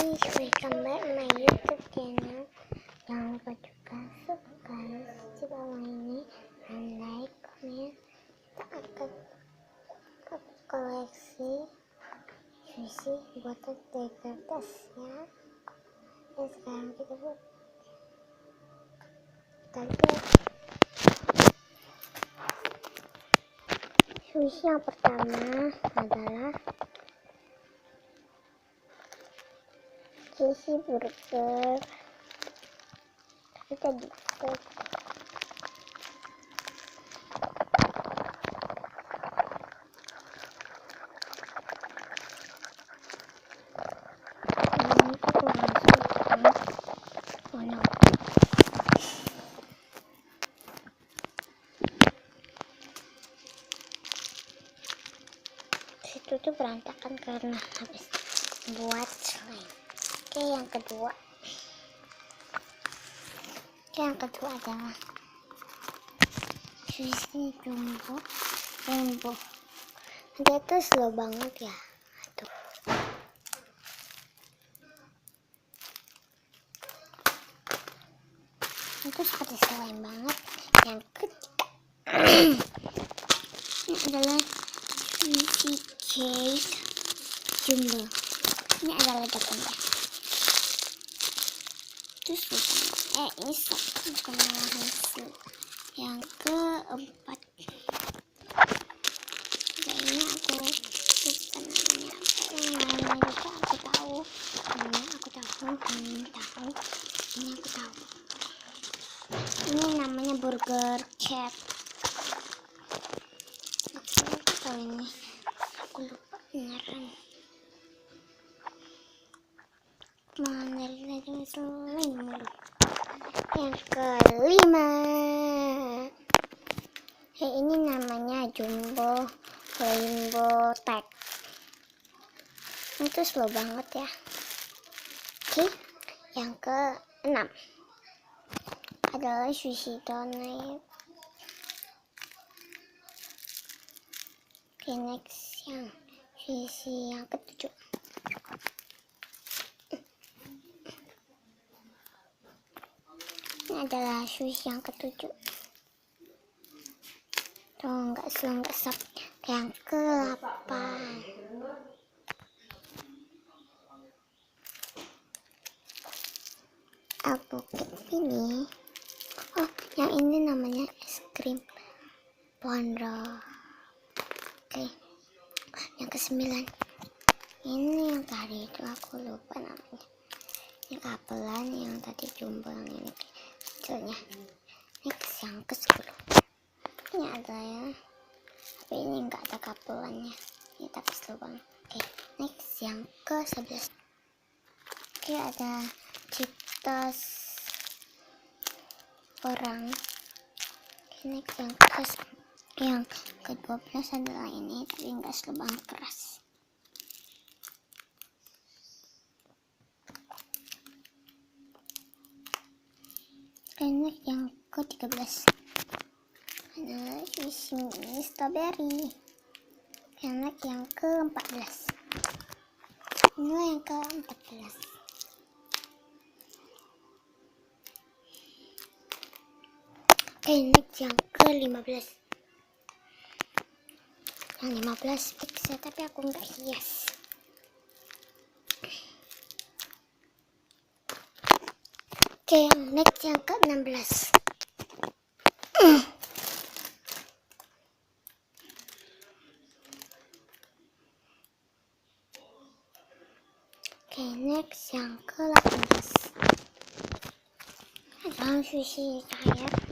guys, welcome back my YouTube channel. Jangan lupa juga subscribe di bawah ini dan like, komen. Kita akan koleksi sushi buatan dari kertas ya. Dan sekarang kita buat sushi. Yang pertama adalah sushi burger. Kita buka. Itu tuh berantakan karena habis buat slime. Oke, yang kedua adalah sushi jumbo rainbow. Dia tuh slow banget ya. Tuh. Itu seperti slime banget. Yang ketiga ini adalah sushi cake jumbo. Ini adalah ledakannya. Terus ini bukan hasil. Yang keempat, kayaknya aku lupa namanya. Aku tahu. Ini namanya burger cat. Aku tahu ini. Aku lupa beneran. Yang kelima, ini namanya jumbo rainbow tag. Itu slow banget ya. Oke, yang keenam adalah sushi donut. Oke, next yang sushi yang ketujuh. Ini adalah sushi yang ketujuh. Tuh nggak sap. Yang ke-8 alpukat ini. Oh, yang ini namanya es krim pondok. Oke, yang ke-9 ini yang tadi itu aku lupa namanya. Ini kapelan, yang tadi jumbo, yang ini kecilnya. Next yang ke-10 ini ada ya, tapi ini enggak ada kapelannya, ini tapi slow banget. Oke, next yang ke-11. Oke, ada Cheetos orang. Oke, next yang ke-12 adalah ini, tapi enggak slow banget, keras. Karena yang ke-13 adalah sushi strawberry. Karena yang ke-14 inilah yang ke-14. Oke, next yang ke-15. Yang 15 pizza, tapi aku nggak hias. Oke, yang next yang ke-16. Oke, next yang ke-18. Adalah sushi sayap.